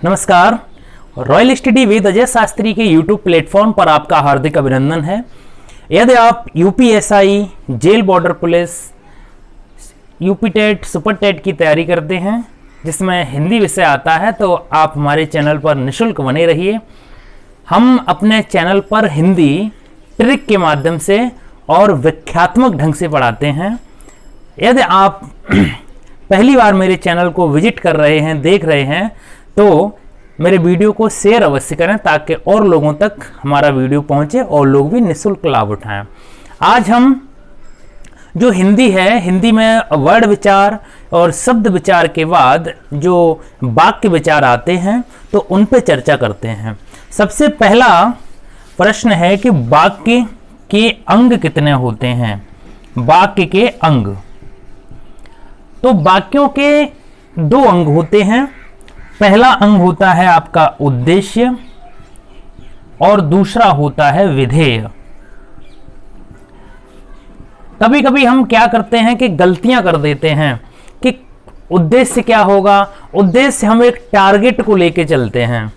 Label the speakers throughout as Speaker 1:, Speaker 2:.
Speaker 1: नमस्कार। Royal study with Ajay Shastri के YouTube platform पर आपका हार्दिक अभिनंदन है। यदि आप UPSI, jail border police, UP TET, super TET की तैयारी करते हैं जिसमें हिंदी विषय आता है तो आप हमारे चैनल पर निःशुल्क बने रहिए। हम अपने चैनल पर हिंदी ट्रिक के माध्यम से और व्याख्यात्मक ढंग से पढ़ाते हैं। यदि आप पहली बार मेरे चैनल को विजिट कर रहे हैं, देख रहे हैं, तो मेरे वीडियो को शेयर अवश्य करें ताकि और लोगों तक हमारा वीडियो पहुंचे और लोग भी निःशुल्क लाभ उठाएं। आज हम जो हिंदी है, हिंदी में वर्ड विचार और शब्द विचार के बाद जो वाक्य विचार आते हैं तो उन पे चर्चा करते हैं। सबसे पहला प्रश्न है कि वाक्य के अंग कितने होते हैं। वाक्य के अंग, तो वाक्यों के दो अंग होते हैं। पहला अंग होता है आपका उद्देश्य और दूसरा होता है विधेय। कभी कभी हम क्या करते हैं कि गलतियां कर देते हैं कि उद्देश्य क्या होगा। उद्देश्य, हम एक टारगेट को लेके चलते हैं।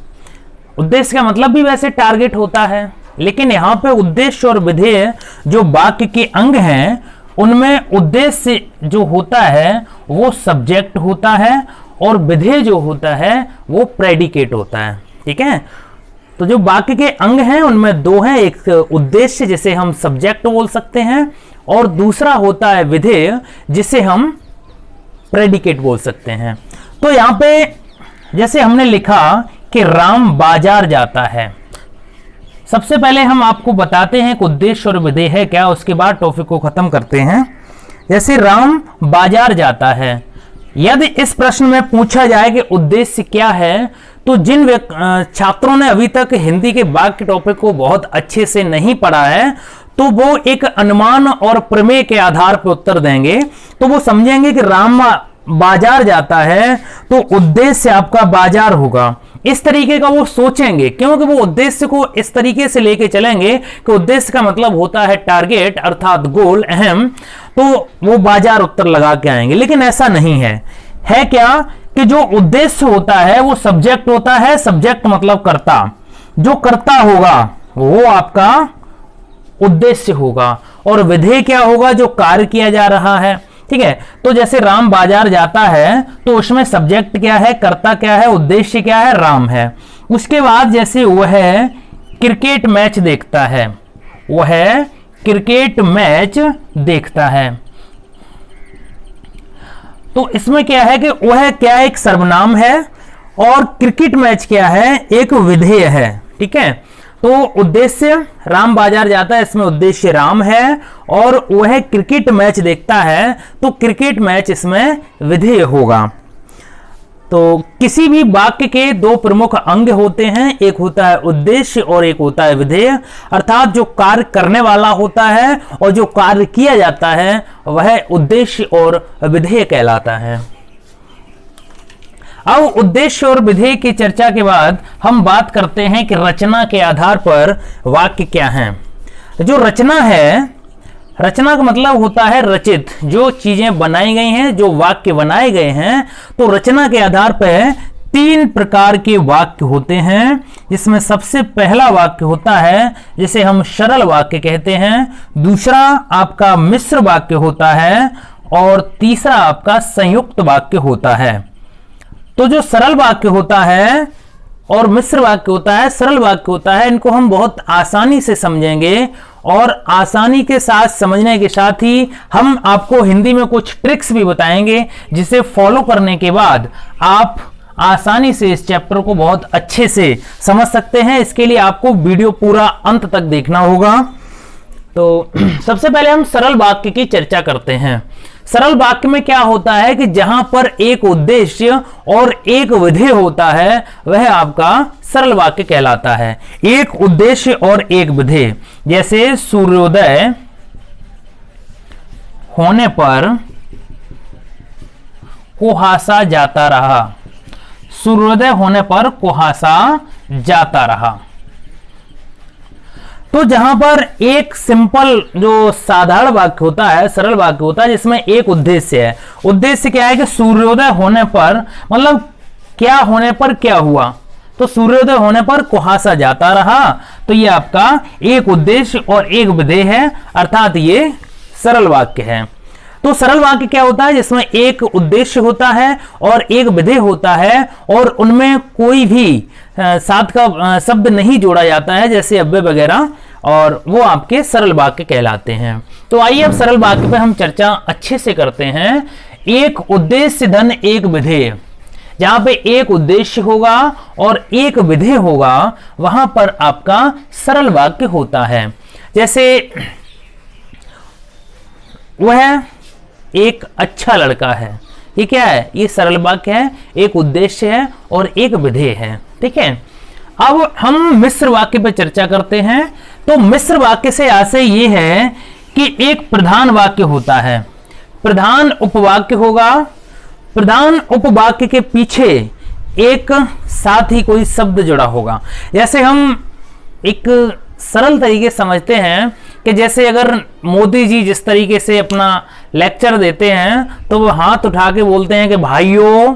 Speaker 1: उद्देश्य का मतलब भी वैसे टारगेट होता है, लेकिन यहां पे उद्देश्य और विधेय जो वाक्य के अंग हैं उनमें उद्देश्य जो होता है वो सब्जेक्ट होता है और विधेय जो होता है वो प्रेडिकेट होता है। ठीक है, तो जो वाक्य के अंग हैं उनमें दो हैं, एक उद्देश्य जिसे हम सब्जेक्ट बोल सकते हैं और दूसरा होता है विधेय जिसे हम प्रेडिकेट बोल सकते हैं। तो यहां पे जैसे हमने लिखा कि राम बाजार जाता है। सबसे पहले हम आपको बताते हैं कि उद्देश्य और विधेय है क्या, उसके बाद टॉपिक को खत्म करते हैं। जैसे राम बाजार जाता है, यदि इस प्रश्न में पूछा जाए कि उद्देश्य क्या है, तो जिन छात्रों ने अभी तक हिंदी के वाक्य टॉपिक को बहुत अच्छे से नहीं पढ़ा है तो वो एक अनुमान और प्रमेय के आधार पर उत्तर देंगे। तो वो समझेंगे कि राम बाजार जाता है तो उद्देश्य आपका बाजार होगा, इस तरीके का वो सोचेंगे, क्योंकि वो उद्देश्य को इस तरीके से लेके चलेंगे कि उद्देश्य का मतलब होता है टारगेट अर्थात गोल, अहम, तो वो बाजार उत्तर लगा के आएंगे। लेकिन ऐसा नहीं है। है क्या कि जो उद्देश्य होता है वो सब्जेक्ट होता है। सब्जेक्ट मतलब कर्ता, जो कर्ता होगा वो आपका उद्देश्य होगा और विधेय क्या होगा, जो कार्य किया जा रहा है। ठीक है, तो जैसे राम बाजार जाता है तो उसमें सब्जेक्ट क्या है, कर्ता क्या है, उद्देश्य क्या है, राम है। उसके बाद जैसे वह क्रिकेट मैच देखता है, वह क्रिकेट मैच देखता है, तो इसमें क्या है कि वह क्या एक सर्वनाम है और क्रिकेट मैच क्या है, एक विधेय है। ठीक है, तो उद्देश्य राम बाजार जाता है, इसमें उद्देश्य राम है और वह क्रिकेट मैच देखता है तो क्रिकेट मैच इसमें विधेय होगा। तो किसी भी वाक्य के दो प्रमुख अंग होते हैं, एक होता है उद्देश्य और एक होता है विधेय, अर्थात जो कार्य करने वाला होता है और जो कार्य किया जाता है वह उद्देश्य और विधेय कहलाता है। अब उद्देश्य और विधेय की चर्चा के बाद हम बात करते हैं कि रचना के आधार पर वाक्य क्या है। जो रचना है, रचना का मतलब होता है रचित, जो चीजें बनाई गई हैं, जो वाक्य बनाए गए हैं। तो रचना के आधार पर तीन प्रकार के वाक्य होते हैं, जिसमें सबसे पहला वाक्य होता है जिसे हम सरल वाक्य कहते हैं, दूसरा आपका मिश्र वाक्य होता है और तीसरा आपका संयुक्त वाक्य होता है। तो जो सरल वाक्य होता है और मिश्र वाक्य होता है, सरल वाक्य होता है, इनको हम बहुत आसानी से समझेंगे और आसानी के साथ समझने के साथ ही हम आपको हिंदी में कुछ ट्रिक्स भी बताएंगे जिसे फॉलो करने के बाद आप आसानी से इस चैप्टर को बहुत अच्छे से समझ सकते हैं। इसके लिए आपको वीडियो पूरा अंत तक देखना होगा। तो सबसे पहले हम सरल वाक्य की चर्चा करते हैं। सरल वाक्य में क्या होता है कि जहां पर एक उद्देश्य और एक विधेय होता है वह आपका सरल वाक्य कहलाता है। एक उद्देश्य और एक विधेय, जैसे सूर्योदय होने पर कुहासा जाता रहा। सूर्योदय होने पर कुहासा जाता रहा। तो जहां पर एक सिंपल जो साधारण वाक्य होता है, सरल वाक्य होता है जिसमें एक उद्देश्य है। उद्देश्य क्या है कि सूर्योदय होने पर, मतलब क्या होने पर क्या हुआ, तो सूर्योदय होने पर कुहासा जाता रहा, तो ये आपका एक उद्देश्य और एक विधेय है, अर्थात ये सरल वाक्य है। तो सरल वाक्य क्या होता है, जिसमें एक उद्देश्य होता है और एक विधेय होता है और उनमें कोई भी साथ का शब्द नहीं जोड़ा जाता है, जैसे अव्यय वगैरह, और वो आपके सरल वाक्य कहलाते हैं। तो आइए अब सरल वाक्य पे हम चर्चा अच्छे से करते हैं। एक उद्देश्य धन एक विधेय, जहां पे एक उद्देश्य होगा और एक विधेय होगा, वहां पर आपका सरल वाक्य होता है। जैसे वह एक अच्छा लड़का है, ये क्या है, ये सरल वाक्य है, एक उद्देश्य है और एक विधेय है। ठीक है, अब हम मिश्र वाक्य पर चर्चा करते हैं। तो मिश्र वाक्य से आशय ये है कि एक प्रधान वाक्य होता है, प्रधान उपवाक्य होगा, प्रधान उपवाक्य के पीछे एक साथ ही कोई शब्द जुड़ा होगा। जैसे हम एक सरल तरीके समझते हैं कि जैसे अगर मोदी जी जिस तरीके से अपना लेक्चर देते हैं तो वो हाथ उठा के बोलते हैं कि भाइयों,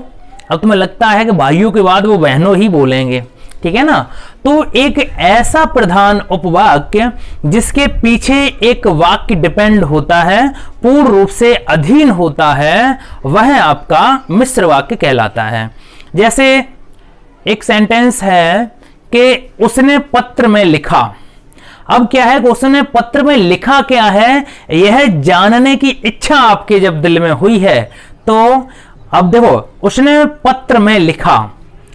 Speaker 1: अब तुम्हें लगता है कि भाइयों के बाद वो बहनों ही बोलेंगे, ठीक है ना। तो एक ऐसा प्रधान उपवाक्य जिसके पीछे एक वाक्य डिपेंड होता है, पूर्ण रूप से अधीन होता है, वह आपका मिश्र वाक्य कहलाता है। जैसे एक सेंटेंस है कि उसने पत्र में लिखा। अब क्या है कि उसने पत्र में लिखा क्या है, यह जानने की इच्छा आपके जब दिल में हुई है, तो अब देखो उसने पत्र में लिखा,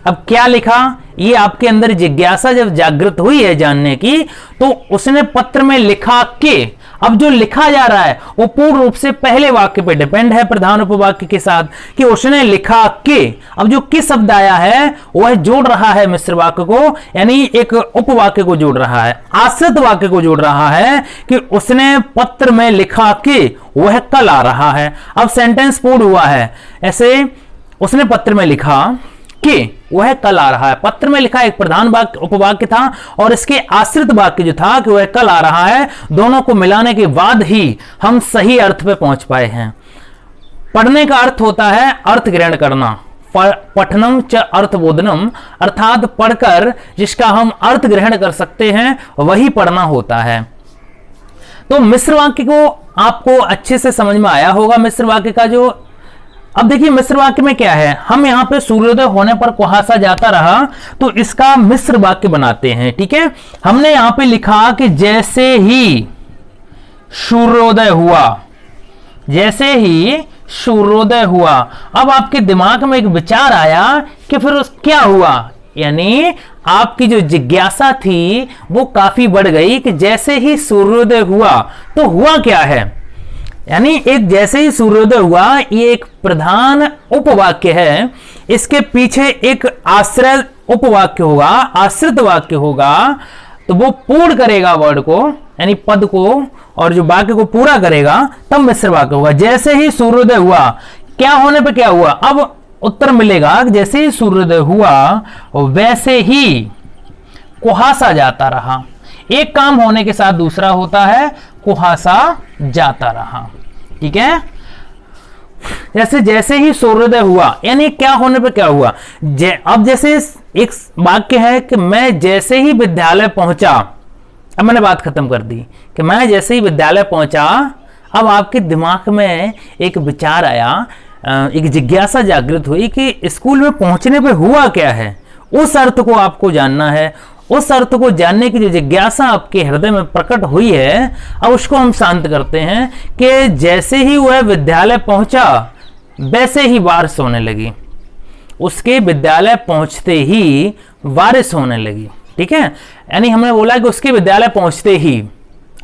Speaker 1: अब क्या लिखा, ये आपके अंदर जिज्ञासा जब जागृत हुई है जानने की, तो उसने पत्र में लिखा के, अब जो लिखा जा रहा है वो पूर्ण रूप से पहले वाक्य पे डिपेंड है प्रधान उपवाक्य के साथ, कि उसने लिखा के। अब जो किस शब्द आया है वह जोड़ रहा है मिश्र वाक्य को, यानी एक उपवाक्य को जोड़ रहा है, आश्रित वाक्य को जोड़ रहा है कि उसने पत्र में लिखा के, वह कल आ रहा है। अब सेंटेंस पूर्ण हुआ है ऐसे, उसने पत्र में लिखा कि वह कल आ रहा है। पत्र में लिखा एक प्रधान वाक्य उपवाक्य था और इसके आश्रित वाक्य जो था कि वह कल आ रहा है, दोनों को मिलाने के बाद ही हम सही अर्थ पे पहुंच पाए हैं। पढ़ने का अर्थ होता है अर्थ ग्रहण करना, पठनम च अर्थबोधनम, अर्थात पढ़कर जिसका हम अर्थ ग्रहण कर सकते हैं वही पढ़ना होता है। तो मिश्र वाक्य को आपको अच्छे से समझ में आया होगा। मिश्र वाक्य का जो, अब देखिए मिश्र वाक्य में क्या है, हम यहां पे सूर्योदय होने पर कुहासा जाता रहा, तो इसका मिश्र वाक्य बनाते हैं। ठीक है, हमने यहां पे लिखा कि जैसे ही सूर्योदय हुआ, जैसे ही सूर्योदय हुआ। अब आपके दिमाग में एक विचार आया कि फिर क्या हुआ, यानी आपकी जो जिज्ञासा थी वो काफी बढ़ गई कि जैसे ही सूर्योदय हुआ तो हुआ क्या है, यानी एक जैसे ही सूर्योदय हुआ, ये एक प्रधान उपवाक्य है, इसके पीछे एक आश्रित उपवाक्य होगा, आश्रित वाक्य होगा, तो वो पूर्ण करेगा वर्ड को, यानी पद को, और जो वाक्य को पूरा करेगा, तब मिश्र वाक्य होगा। जैसे ही सूर्योदय हुआ, क्या होने पे क्या हुआ, अब उत्तर मिलेगा जैसे ही सूर्योदय हुआ वैसे ही कुहासा जाता रहा। एक काम होने के साथ दूसरा होता है, कुहासा जाता रहा। ठीक है, जैसे जैसे ही सूर्योदय हुआ, यानी क्या होने पे क्या हुआ। अब जैसे एक वाक्य है कि मैं जैसे ही विद्यालय पहुंचा, अब मैंने बात खत्म कर दी कि मैं जैसे ही विद्यालय पहुंचा, अब आपके दिमाग में एक विचार आया, एक जिज्ञासा जागृत हुई कि स्कूल में पहुंचने पे हुआ क्या है, उस अर्थ को आपको जानना है। उस अर्थ को जानने की जो जिज्ञासा आपके हृदय में प्रकट हुई है, अब उसको हम शांत करते हैं कि जैसे ही वह विद्यालय पहुंचा वैसे ही बारिश होने लगी, उसके विद्यालय पहुंचते ही बारिश होने लगी। ठीक है, यानी हमने बोला कि उसके विद्यालय पहुंचते ही,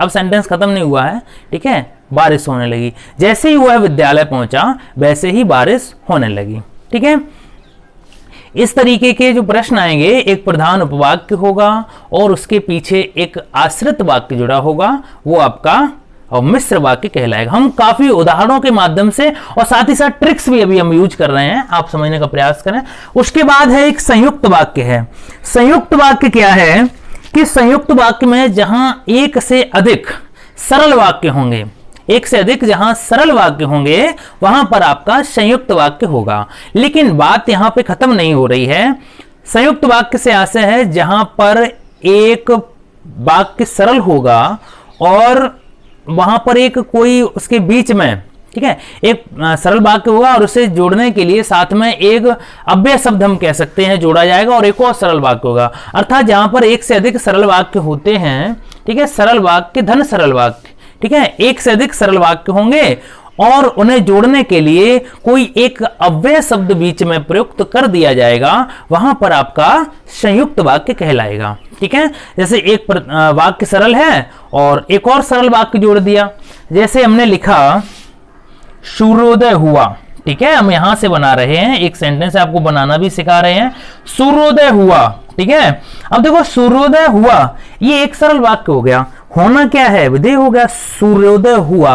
Speaker 1: अब सेंटेंस खत्म नहीं हुआ है, ठीक है, बारिश होने लगी। जैसे ही वह विद्यालय पहुंचा वैसे ही बारिश होने लगी। ठीक है, इस तरीके के जो प्रश्न आएंगे, एक प्रधान उपवाक्य होगा और उसके पीछे एक आश्रित वाक्य जुड़ा होगा, वो आपका मिश्र वाक्य कहलाएगा। हम काफी उदाहरणों के माध्यम से और साथ ही साथ ट्रिक्स भी अभी हम यूज कर रहे हैं, आप समझने का प्रयास करें। उसके बाद है एक संयुक्त वाक्य है। संयुक्त वाक्य क्या है कि संयुक्त वाक्य में जहां एक से अधिक सरल वाक्य होंगे, एक से अधिक जहां सरल वाक्य होंगे वहां पर आपका संयुक्त वाक्य होगा। लेकिन बात यहां पे खत्म नहीं हो रही है। संयुक्त वाक्य से आशय है जहां पर एक वाक्य सरल होगा और वहां पर एक कोई उसके बीच में, ठीक है, एक सरल वाक्य होगा और उसे जोड़ने के लिए साथ में एक अव्यय शब्द हम कह सकते हैं जोड़ा जाएगा और एक और सरल वाक्य होगा। अर्थात जहां पर एक से अधिक सरल वाक्य होते हैं, ठीक है, सरल वाक्य धन सरल वाक्य, ठीक है, एक से अधिक सरल वाक्य होंगे और उन्हें जोड़ने के लिए कोई एक अव्यय शब्द बीच में प्रयुक्त कर दिया जाएगा, वहां पर आपका संयुक्त वाक्य कहलाएगा। ठीक है, जैसे एक वाक्य सरल है और एक और सरल वाक्य जोड़ दिया। जैसे हमने लिखा सूर्योदय हुआ, ठीक है, हम यहां से बना रहे हैं, एक सेंटेंस आपको बनाना भी सिखा रहे हैं। सूर्योदय हुआ, ठीक है। अब देखो सूर्योदय हुआ ये एक सरल वाक्य हो गया, होना क्या है, विधेय हो गया। सूर्योदय हुआ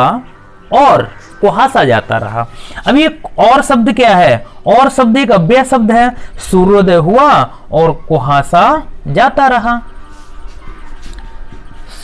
Speaker 1: और कुहासा जाता रहा। अब ये और शब्द क्या है, और शब्द एक अव्यय शब्द है। सूर्योदय हुआ और कुहासा जाता रहा।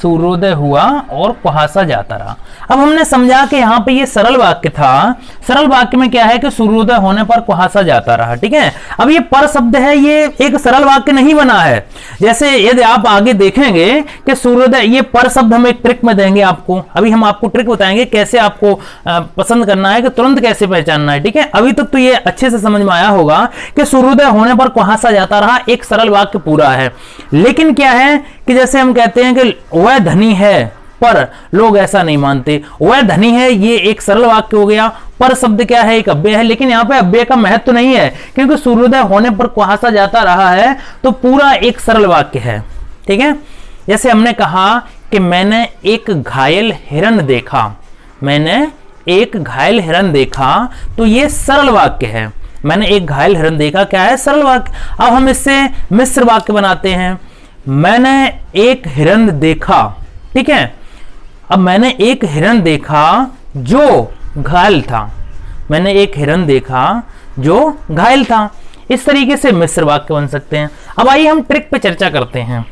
Speaker 1: सूर्योदय हुआ और कुहासा जाता रहा। अब हमने समझा कि यहां पे ये सरल वाक्य था। सरल वाक्य में क्या है कि सूर्योदय होने पर कुहासा जाता रहा। ठीक है, अब ये पर शब्द है, ये एक सरल वाक्य नहीं बना है। जैसे यदि आप आगे देखेंगे कि सूर्योदय, ये पर शब्द हम एक ट्रिक में देंगे आपको। अभी हम आपको ट्रिक बताएंगे कैसे आपको पसंद करना है, कि तुरंत कैसे पहचानना है। ठीक है, अभी तक तो ये अच्छे से समझ में आया होगा कि सूर्योदय होने पर कुहासा जाता रहा एक सरल वाक्य पूरा है। लेकिन क्या है कि जैसे हम कहते हैं कि वह धनी है, पर लोग ऐसा नहीं मानते। वह धनी है ये एक सरल वाक्य हो गया, पर शब्द क्या है, एक अव्यय है। लेकिन यहां पे अव्यय का महत्व तो नहीं है, क्योंकि सूर्योदय होने पर कुहासा जाता रहा है तो पूरा एक सरल वाक्य है। ठीक है, जैसे हमने कहा कि मैंने एक घायल हिरण देखा, मैंने एक घायल हिरण देखा, तो ये सरल वाक्य है। मैंने एक घायल हिरण देखा क्या है, सरल वाक्य। अब हम इससे मिश्र वाक्य बनाते हैं। मैंने एक हिरण देखा, ठीक है, अब मैंने एक हिरण देखा जो घायल था। मैंने एक हिरण देखा जो घायल था। इस तरीके से मिश्र वाक्य बन सकते हैं। अब आइए हम ट्रिक पे चर्चा करते हैं।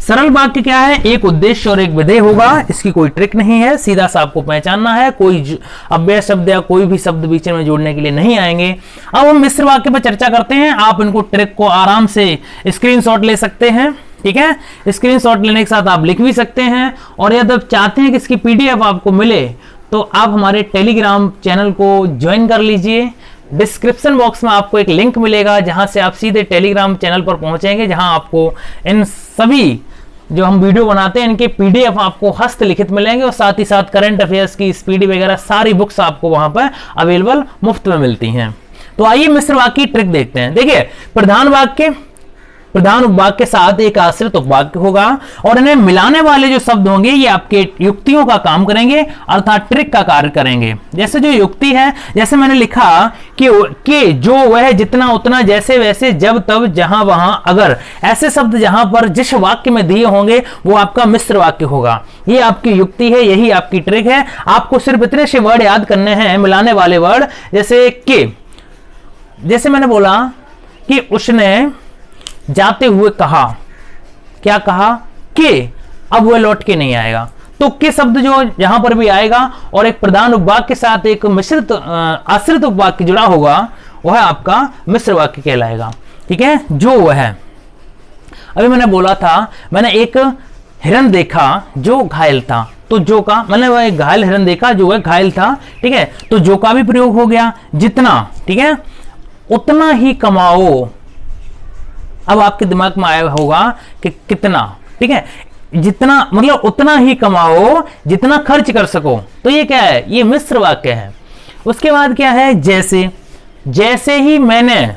Speaker 1: सरल वाक्य क्या है, एक उद्देश्य और एक विधेय होगा, इसकी कोई ट्रिक नहीं है, सीधा सा आपको पहचानना है। कोई अव्यय शब्द या कोई भी शब्द बीच में जोड़ने के लिए नहीं आएंगे। अब हम मिश्र वाक्य पर चर्चा करते हैं। आप इनको ट्रिक को आराम से स्क्रीनशॉट ले सकते हैं। ठीक है, स्क्रीनशॉट लेने के साथ आप लिख भी सकते हैं, और यदि आप चाहते हैं कि इसकी पीडीएफ आपको मिले तो आप हमारे टेलीग्राम चैनल को ज्वाइन कर लीजिए। डिस्क्रिप्शन बॉक्स में आपको एक लिंक मिलेगा जहां से आप सीधे टेलीग्राम चैनल पर पहुंचेंगे, जहां आपको इन सभी जो हम वीडियो बनाते हैं इनके पीडीएफ आपको हस्तलिखित मिलेंगे, और साथ ही साथ करंट अफेयर्स की स्पीडी वगैरह सारी बुक्स आपको वहां पर अवेलेबल मुफ्त में मिलती हैं। तो आइए मिश्र वाक्य की ट्रिक देखते हैं। देखिए, प्रधान वाक्य के साथ एक आश्रित उपवाक्य होगा, और इन्हें मिलाने वाले जो शब्द होंगे ये आपके युक्तियों का काम करेंगे, अर्थात ट्रिक का कार्य करेंगे। जैसे जो युक्ति है, जैसे मैंने लिखा कि जो वह जितना उतना जैसे वैसे जब तब जहां वहां अगर, ऐसे शब्द जहां पर जिस वाक्य में दिए होंगे वो आपका मिश्र वाक्य होगा। ये आपकी युक्ति है, यही आपकी ट्रिक है। आपको सिर्फ इतने से वर्ड याद करने हैं, मिलाने वाले वर्ड। जैसे कि, जैसे मैंने बोला कि उसने जाते हुए कहा, क्या कहा, कि अब वह लौट के नहीं आएगा। तो के शब्द जो यहां पर भी आएगा और एक प्रधान उपवाक्य के साथ एक मिश्रित आश्रित उपवाक्य जुड़ा होगा, वह आपका मिश्र वाक्य कहलाएगा। ठीक है, जो वह है, अभी मैंने बोला था मैंने एक हिरण देखा जो घायल था, तो जो का मैंने वह एक घायल हिरण देखा जो वह घायल था। ठीक है, तो जो का भी प्रयोग हो गया। जितना, ठीक है, उतना ही कमाओ। अब आपके दिमाग में आया होगा कि कितना, ठीक है, जितना मतलब उतना ही कमाओ जितना खर्च कर सको। तो ये क्या है, ये मिश्र वाक्य है। उसके बाद क्या है, जैसे, जैसे ही मैंने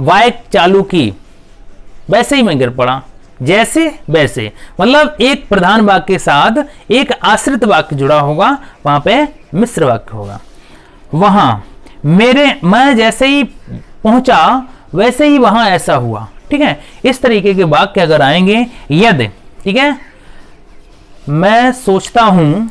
Speaker 1: बाइक चालू की वैसे ही मैं गिर पड़ा। जैसे वैसे मतलब एक प्रधान वाक्य के साथ एक आश्रित वाक्य जुड़ा होगा, वहां पे मिश्र वाक्य होगा। वहां मैं जैसे ही पहुंचा वैसे ही वहां ऐसा हुआ। ठीक है, इस तरीके के वाक्य अगर आएंगे, यदि, ठीक है, मैं सोचता हूं,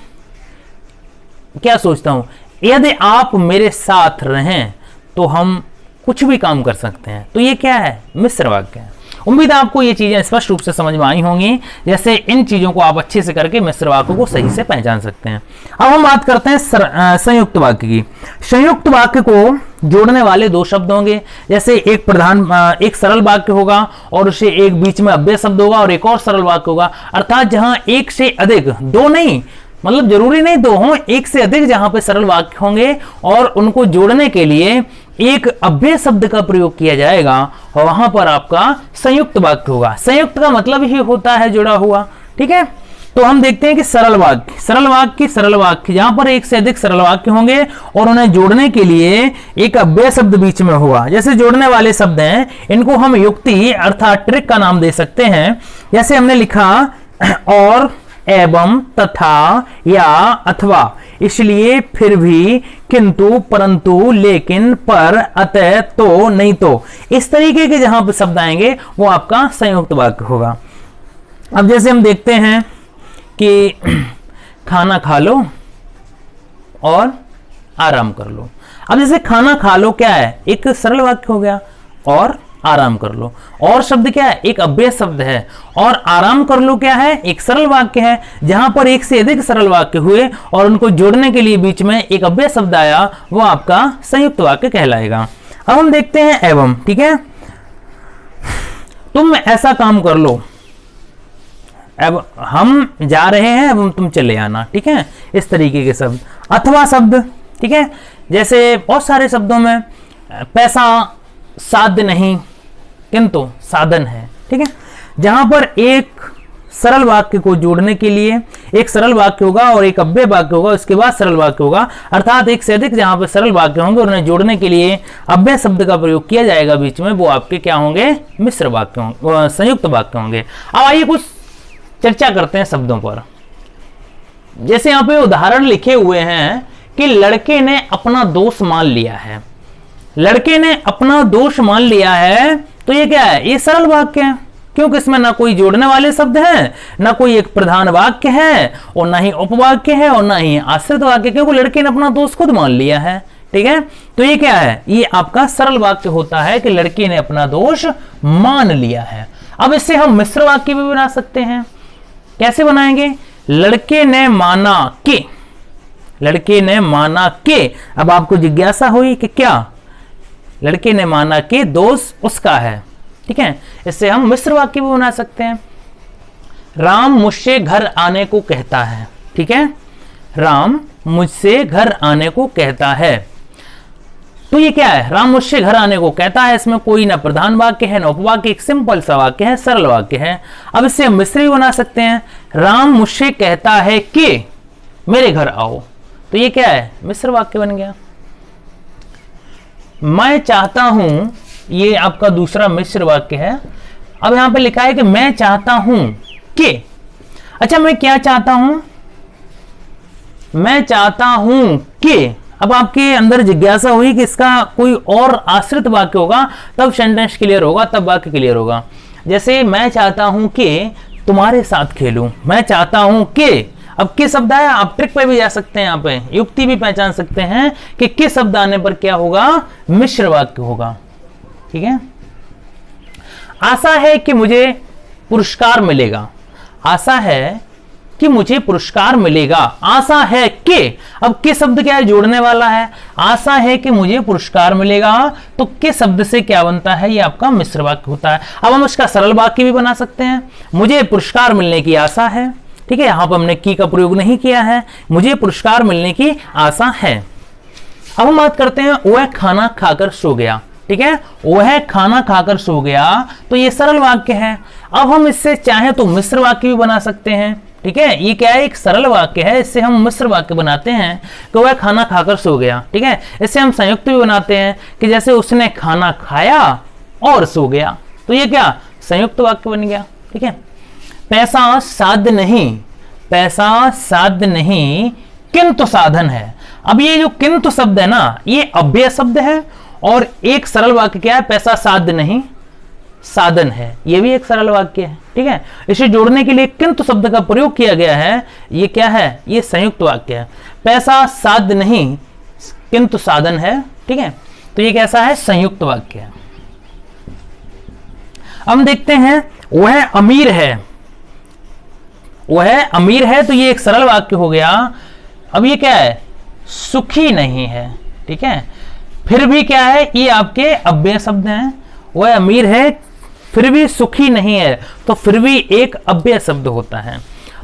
Speaker 1: क्या सोचता हूं, यदि आप मेरे साथ रहें तो हम कुछ भी काम कर सकते हैं। तो ये क्या है, मिश्र वाक्य है। उम्मीद है आपको ये चीजें स्पष्ट रूप से समझ में आई होंगी, जैसे इन चीजों को आप अच्छे से करके मिश्र वाक्यों को सही से पहचान सकते हैं। अब हम बात करते हैं संयुक्त वाक्य की। संयुक्त वाक्य को जोड़ने वाले दो शब्द होंगे, जैसे एक सरल वाक्य होगा और उसे एक बीच में अव्यय शब्द होगा और एक और सरल वाक्य होगा, अर्थात जहां एक से अधिक, दो नहीं, मतलब जरूरी नहीं दो हों, एक से अधिक जहां पे सरल वाक्य होंगे और उनको जोड़ने के लिए एक अव्यय शब्द का प्रयोग किया जाएगा और वहां पर आपका संयुक्त वाक्य होगा। संयुक्त का मतलब ही होता है जुड़ा हुआ, ठीक है। तो हम देखते हैं कि सरल वाक्य जहां पर एक से अधिक सरल वाक्य होंगे और उन्हें जोड़ने के लिए एक अव्यय शब्द बीच में होगा। जैसे जोड़ने वाले शब्द हैं, इनको हम युक्ति अर्थात ट्रिक का नाम दे सकते हैं। जैसे हमने लिखा और, एवं, तथा, या, अथवा, इसलिए, फिर भी, किंतु, परंतु, लेकिन, पर, अतः, तो, नहीं तो, इस तरीके के जहां पर शब्द आएंगे वो आपका संयुक्त वाक्य होगा। अब जैसे हम देखते हैं कि खाना खा लो और आराम कर लो। अब जैसे खाना खा लो क्या है, एक सरल वाक्य हो गया, और आराम कर लो, और शब्द क्या है, एक अव्यय शब्द है, और आराम कर लो क्या है, एक सरल वाक्य है। जहां पर एक से अधिक सरल वाक्य हुए और उनको जोड़ने के लिए बीच में एक अव्यय शब्द आया, वो आपका संयुक्त वाक्य कहलाएगा। अब हम देखते हैं एवं, ठीक है। तुम ऐसा काम कर लो, अब हम जा रहे हैं एवं तुम चले आना, ठीक है, इस तरीके के शब्द। अथवा शब्द, ठीक है, जैसे बहुत सारे शब्दों में पैसा साध्य नहीं किंतु साधन है, ठीक है। जहां पर एक सरल वाक्य को जोड़ने के लिए एक सरल वाक्य होगा और एक अव्यय वाक्य होगा, उसके बाद सरल वाक्य होगा, अर्थात एक से अधिक जहां पर सरल वाक्य होंगे और उन्हें जोड़ने के लिए अव्यय शब्द का प्रयोग किया जाएगा बीच में, वो आपके क्या होंगे, मिश्र वाक्य होंगे, संयुक्त वाक्य होंगे। अब आइए कुछ चर्चा करते हैं शब्दों पर। जैसे यहां पे उदाहरण लिखे हुए हैं कि लड़के ने अपना दोष मान लिया है। लड़के ने अपना दोष मान लिया है, तो ये क्या है, ये सरल वाक्य है, क्योंकि इसमें ना कोई जोड़ने वाले शब्द हैं, ना कोई एक प्रधान वाक्य है, और ना ही उपवाक्य है, और ना ही आश्रित वाक्य, क्योंकि लड़के ने अपना दोष खुद मान लिया है, ठीक है। तो ये क्या है, ये आपका सरल वाक्य होता है कि लड़के ने अपना दोष मान लिया है। अब इससे हम मिश्र वाक्य भी बना सकते हैं। कैसे बनाएंगे, लड़के ने माना कि, लड़के ने माना कि, अब आपको जिज्ञासा हुई कि क्या, लड़के ने माना कि दोष उसका है, ठीक है, इससे हम मिश्र वाक्य भी बना सकते हैं। राम मुझसे घर आने को कहता है, ठीक है, राम मुझसे घर आने को कहता है, तो ये क्या है, राम मुझसे घर आने को कहता है, इसमें कोई ना प्रधान वाक्य है ना उपवाक्य, एक सिंपल सा वाक्य है, सरल वाक्य है। अब इससे हम मिश्र भी बना सकते हैं। राम मुझसे कहता है कि मेरे घर आओ, तो ये क्या है, मिश्र वाक्य बन गया। मैं चाहता हूं, ये आपका दूसरा मिश्र वाक्य है। अब यहां पे लिखा है कि मैं चाहता हूं कि, अच्छा मैं क्या चाहता हूं, मैं चाहता हूं कि, अब आपके अंदर जिज्ञासा हुई कि इसका कोई और आश्रित वाक्य होगा तब सेंटेंस क्लियर होगा, तब वाक्य क्लियर होगा। जैसे मैं चाहता हूं कि तुम्हारे साथ खेलूं, मैं चाहता हूं कि, अब के शब्द आया, आप ट्रिक पे भी जा सकते हैं, यहाँ पे युक्ति भी पहचान सकते हैं कि किस शब्द आने पर क्या होगा, मिश्र वाक्य होगा, ठीक है। आशा है कि मुझे पुरस्कार मिलेगा, आशा है कि मुझे पुरस्कार मिलेगा, आशा है कि, अब के शब्द क्या है, जोड़ने वाला है, आशा है कि मुझे पुरस्कार मिलेगा, तो के शब्द से क्या बनता है, ये आपका मिश्र वाक्य होता है। अब हम इसका सरल वाक्य भी बना सकते हैं, मुझे पुरस्कार मिलने की आशा है, ठीक है, यहां पर हमने की का प्रयोग नहीं किया है, मुझे पुरस्कार मिलने की आशा है। अब हम बात करते हैं वह खाना खाकर सो गया, ठीक है, वह खाना खाकर सो गया, तो ये सरल वाक्य है। अब हम इससे चाहे तो मिश्र वाक्य भी बना सकते हैं, ठीक है, ये क्या है, एक सरल वाक्य है, इससे हम मिश्र वाक्य बनाते हैं कि वह खाना खाकर सो गया, ठीक है। इससे हम संयुक्त भी बनाते हैं कि जैसे उसने खाना खाया और सो गया, तो ये क्या, संयुक्त वाक्य बन गया, ठीक है। पैसा साध्य नहीं, पैसा साध्य नहीं किंतु साधन है। अब ये जो किंतु शब्द है ना, ये अव्यय शब्द है, और एक सरल वाक्य क्या है, पैसा साध्य नहीं साधन है, ये भी एक सरल वाक्य है, ठीक है। इसे जोड़ने के लिए किंतु शब्द का प्रयोग किया गया है, ये क्या है, ये संयुक्त वाक्य है। पैसा साध्य नहीं किंतु साधन है, ठीक है, तो ये कैसा है, संयुक्त वाक्य है। हम देखते हैं वह अमीर है, वह अमीर है, तो ये एक सरल वाक्य हो गया। अब ये क्या है, सुखी नहीं है, ठीक है। फिर भी क्या है, ये आपके अव्यय शब्द हैं। वह अमीर है फिर भी सुखी नहीं है, तो फिर भी एक अव्यय शब्द होता है।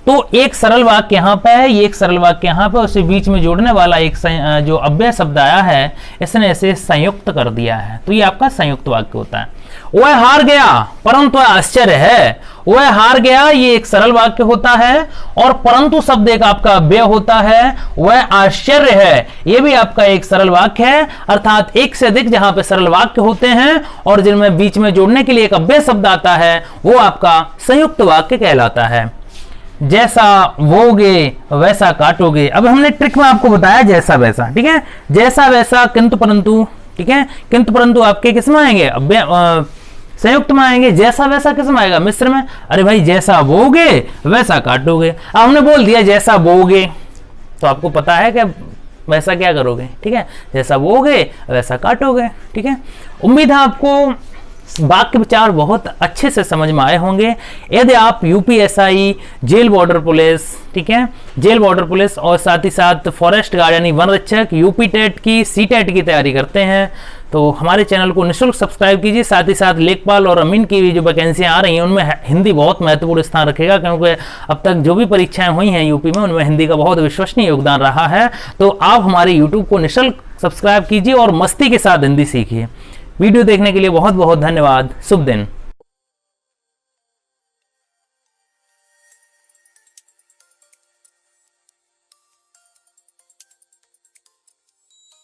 Speaker 1: तो एक सरल वाक्य यहां पे है, ये एक सरल वाक्य यहां पे, उसे बीच में जोड़ने वाला एक जो अव्यय शब्द आया है इसने इसे संयुक्त कर दिया है, तो ये आपका संयुक्त वाक्य होता है। वह हार गया परंतु आश्चर्य है, वह हार गया ये एक सरल वाक्य होता है, और परंतु शब्द एक आपका अव्यय होता है। वह आश्चर्य है ये भी आपका एक सरल वाक्य है, अर्थात एक से अधिक जहां पे सरल वाक्य होते हैं और जिनमें बीच में जोड़ने के लिए एक अव्यय शब्द आता है वो आपका संयुक्त वाक्य कहलाता है। जैसा बोगे वैसा काटोगे, अब हमने ट्रिक में आपको बताया जैसा वैसा, ठीक है, जैसा वैसा किंतु परंतु, ठीक है, किंतु परंतु आपके किस में आएंगे, संयुक्त में आएंगे। जैसा वैसा किस में आएगा, मिश्र में। अरे भाई जैसा बोगे वैसा काटोगे, अब हमने बोल दिया जैसा बोगे, तो आपको पता है कि वैसा क्या करोगे, ठीक है, जैसा बोगे वैसा काटोगे, ठीक है। उम्मीद है आपको वाक्य विचार बहुत अच्छे से समझ में आए होंगे। यदि आप यूपीएसआई, जेल बॉर्डर पुलिस, ठीक है, जेल बॉर्डर पुलिस और साथ ही साथ फॉरेस्ट गार्ड यानी वन रक्षक, यूपी टेट की, सी टेट की तैयारी करते हैं तो हमारे चैनल को निःशुल्क सब्सक्राइब कीजिए। साथ ही साथ लेखपाल और अमीन की भी जो वैकेंसियां आ रही हैं उनमें हिंदी बहुत महत्वपूर्ण स्थान रखेगा, क्योंकि अब तक जो भी परीक्षाएं हुई हैं यूपी में उनमें हिंदी का बहुत विश्वसनीय योगदान रहा है। तो आप हमारे यूट्यूब को निःशुल्क सब्सक्राइब कीजिए और मस्ती के साथ हिंदी सीखिए। वीडियो देखने के लिए बहुत बहुत धन्यवाद। शुभ दिन।